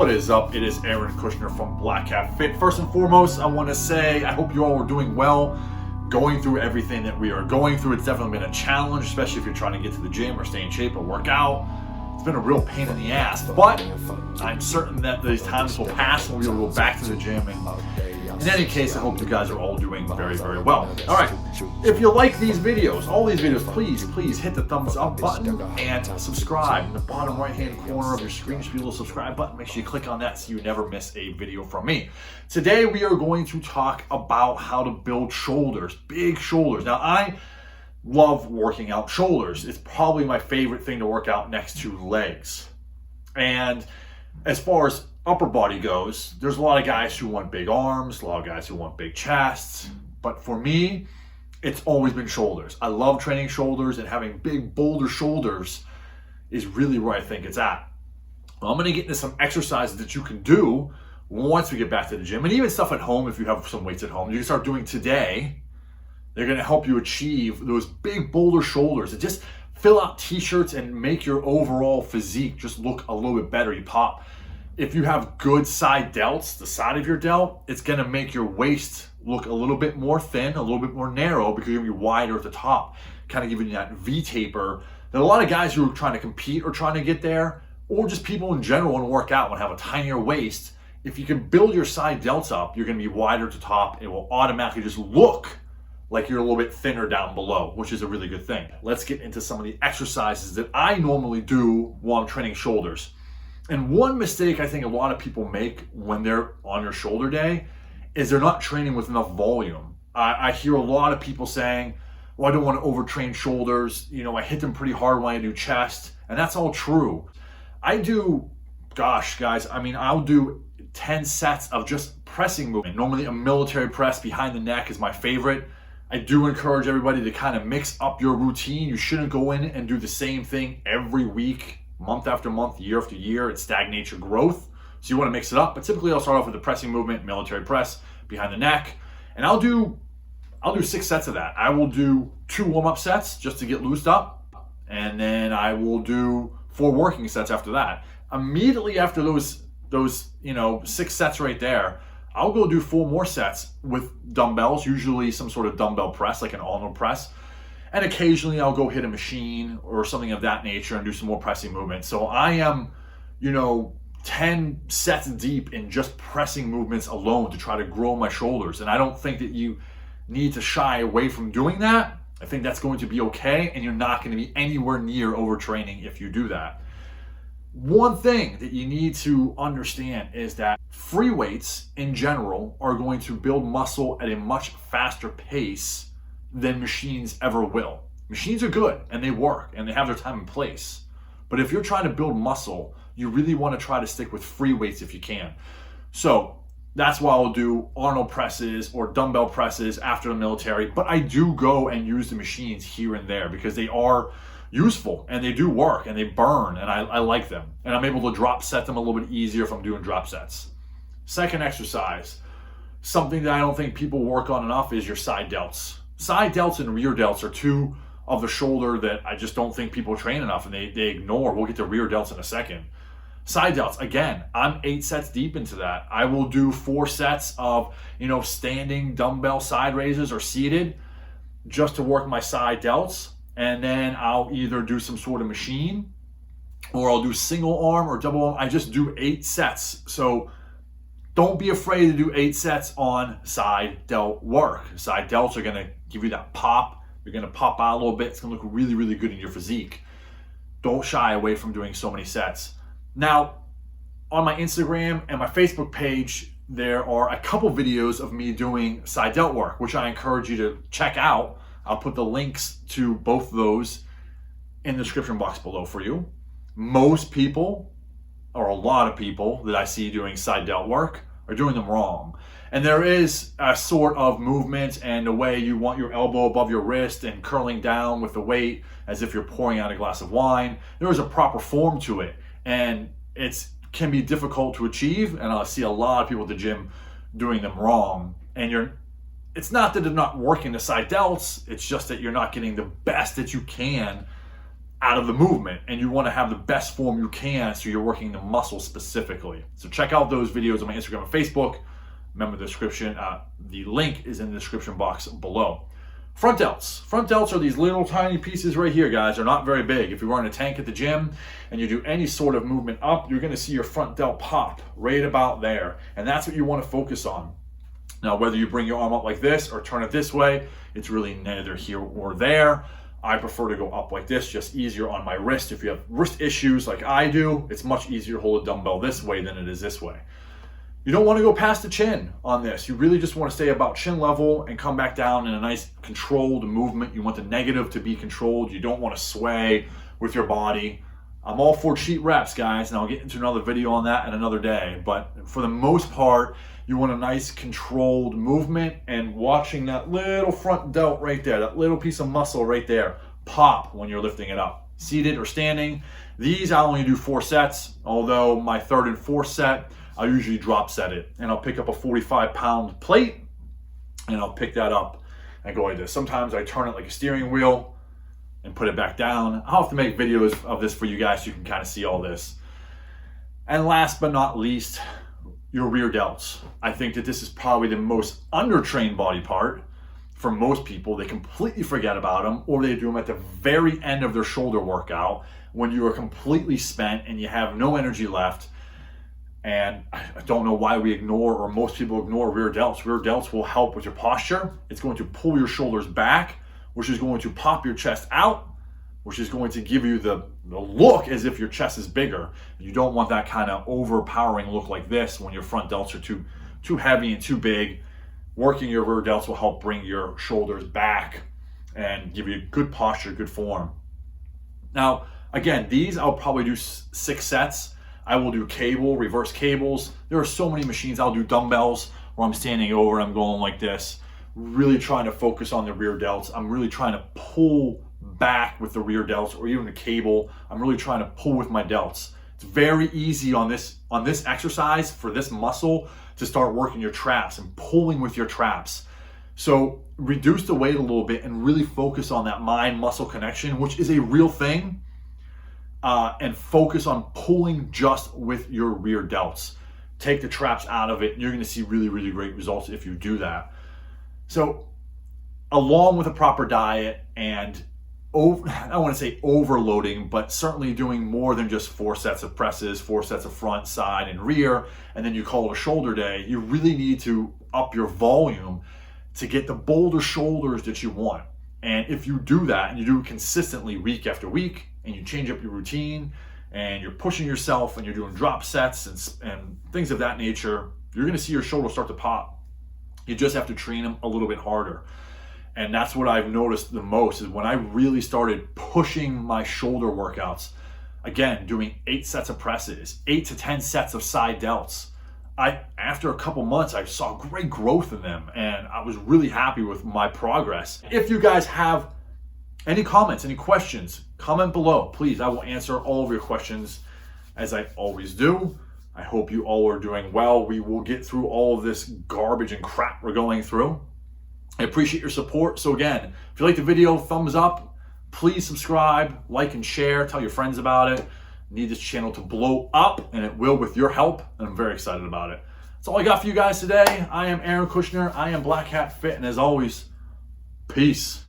What is up? It is Aaron Kushner from Black Hat Fit. First and foremost, I want to say I hope you all are doing well. Going through everything that we are going through, it's definitely been a challenge, especially if you're trying to get to the gym or stay in shape or work out. It's been a real pain in the ass, but I'm certain that these times will pass and we will go back to the gym. And in any case, I hope you guys are all doing very, very well. All right, if you like these videos, all these videos, please hit the thumbs up button and subscribe. In the bottom right-hand corner of your screen, should be a little subscribe button. Make sure you click on that so you never miss a video from me. Today, we are going to talk about how to build shoulders, big shoulders. Now, I love working out shoulders. It's probably my favorite thing to work out next to legs. And as far as upper body goes, there's a lot of guys who want big arms, a lot of guys who want big chests. But for me, it's always been shoulders. I love training shoulders, and having big Boulder shoulders is really where I think it's at. Well, I'm going to get into some exercises that you can do once we get back to the gym, and even stuff at home. If you have some weights at home, you can start doing today. They're going to help you achieve those big Boulder shoulders and just fill out t-shirts and make your overall physique just look a little bit better. You pop. If you have good side delts, the side of your delt, it's going to make your waist look a little bit more thin, a little bit more narrow, because you're going to be wider at the top, kind of giving you that V-taper that a lot of guys who are trying to compete or trying to get there, or just people in general want to work out, want to have a tinier waist. If you can build your side delts up, you're going to be wider at the top. It will automatically just look like you're a little bit thinner down below, which is a really good thing. Let's get into some of the exercises that I normally do while I'm training shoulders. And one mistake I think a lot of people make when they're on their shoulder day is they're not training with enough volume. I hear a lot of people saying, well, I don't want to overtrain shoulders. You know, I hit them pretty hard when I do chest. And that's all true. I do, gosh, guys, I mean, I'll do 10 sets of just pressing movement. Normally a military press behind the neck is my favorite. I do encourage everybody to kind of mix up your routine. You shouldn't go in and do the same thing every week, month after month, year after year. It stagnates your growth. So you want to mix it up. But typically I'll start off with the pressing movement, military press behind the neck. And I'll do 6 sets of that. I will do 2 warm-up sets just to get loosed up. And then I will do 4 working sets after that. Immediately after those 6 sets right there, I'll go do 4 more sets with dumbbells, usually some sort of dumbbell press, like an Arnold press. And occasionally I'll go hit a machine or something of that nature and do some more pressing movements. So I am, 10 sets deep in just pressing movements alone to try to grow my shoulders. And I don't think that you need to shy away from doing that. I think that's going to be okay, and you're not going to be anywhere near overtraining if you do that. One thing that you need to understand is that free weights in general are going to build muscle at a much faster pace than machines ever will. Machines are good and they work and they have their time and place. But if you're trying to build muscle, you really want to try to stick with free weights if you can. So that's why I'll do Arnold presses or dumbbell presses after the military. But I do go and use the machines here and there because they are useful and they do work and they burn, and I like them, and I'm able to drop set them a little bit easier if I'm doing drop sets. Second exercise, something that I don't think people work on enough, is your side delts. Side delts and rear delts are 2 of the shoulder that I just don't think people train enough, and they ignore. We'll get to rear delts in a second. Side delts, again, I'm 8 sets deep into that. I will do 4 sets of standing dumbbell side raises or seated just to work my side delts. And then I'll either do some sort of machine, or I'll do single arm or double arm. I just do 8 sets. So don't be afraid to do 8 sets on side delt work. Side delts are going to give you that pop. You're going to pop out a little bit. It's going to look really, really good in your physique. Don't shy away from doing so many sets. Now, on my Instagram and my Facebook page, there are a couple videos of me doing side delt work, which I encourage you to check out. I'll put the links to both of those in the description box below for you. Most people, or a lot of people that I see doing side delt work, are doing them wrong. And there is a sort of movement and the way you want your elbow above your wrist and curling down with the weight as if you're pouring out a glass of wine. There is a proper form to it, and it can be difficult to achieve, and I see a lot of people at the gym doing them wrong. And it's not that they're not working the side delts, it's just that you're not getting the best that you can out of the movement, and you want to have the best form you can, so you're working the muscle specifically. So check out those videos on my Instagram and Facebook. Remember the description, the link is in the description box below. Front delts. Front delts are these little tiny pieces right here, guys. They're not very big. If you're wearing a tank at the gym and you do any sort of movement up, you're going to see your front delt pop right about there. And that's what you want to focus on. Now, whether you bring your arm up like this or turn it this way, it's really neither here or there. I prefer to go up like this, just easier on my wrist. If you have wrist issues like I do, it's much easier to hold a dumbbell this way than it is this way. You don't want to go past the chin on this. You really just want to stay about chin level and come back down in a nice controlled movement. You want the negative to be controlled. You don't want to sway with your body. I'm all for cheat reps, guys, and I'll get into another video on that in another day. But for the most part, you want a nice controlled movement, and watching that little front delt right there, that little piece of muscle right there, pop when you're lifting it up. Seated or standing. These I only do 4 sets, although my 3rd and 4th set, I'll usually drop set it. And I'll pick up a 45-pound plate, and I'll pick that up and go like this. Sometimes I turn it like a steering wheel and put it back down. I'll have to make videos of this for you guys so you can kind of see all this. And last but not least, your rear delts. I think that this is probably the most undertrained body part for most people. They completely forget about them, or they do them at the very end of their shoulder workout when you are completely spent and you have no energy left. And I don't know why we ignore, or most people ignore, rear delts. Rear delts will help with your posture. It's going to pull your shoulders back, which is going to pop your chest out, which is going to give you the look as if your chest is bigger. You don't want that kind of overpowering look like this when your front delts are too heavy and too big. Working your rear delts will help bring your shoulders back and give you good posture, good form. Now, again, these I'll probably do 6 sets. I will do cable, reverse cables. There are so many machines. I'll do dumbbells where I'm standing over and I'm going like this, really trying to focus on the rear delts. I'm really trying to pull back with the rear delts, or even the cable. I'm really trying to pull with my delts. It's very easy on this exercise for this muscle to start working your traps and pulling with your traps. So reduce the weight a little bit and really focus on that mind-muscle connection, which is a real thing. And focus on pulling just with your rear delts. Take the traps out of it, and you're going to see really, really great results if you do that. So along with a proper diet and I don't want to say overloading, but certainly doing more than just 4 sets of presses, 4 sets of front, side, and rear, and then you call it a shoulder day, you really need to up your volume to get the Boulder shoulders that you want. And if you do that, and you do it consistently week after week, and you change up your routine, and you're pushing yourself, and you're doing drop sets and things of that nature, you're going to see your shoulders start to pop. You just have to train them a little bit harder. And that's what I've noticed the most, is when I really started pushing my shoulder workouts, again, doing 8 sets of presses, 8 to 10 sets of side delts. After a couple months, I saw great growth in them, and I was really happy with my progress. If you guys have any comments, any questions, comment below, please. I will answer all of your questions as I always do. I hope you all are doing well. We will get through all of this garbage and crap we're going through. I appreciate your support. So again, if you like the video, thumbs up, please subscribe, like and share, tell your friends about it. I need this channel to blow up, and it will with your help, and I'm very excited about it. That's all I got for you guys today. I am Aaron Kushner. I am Black Hat Fit, and as always, peace.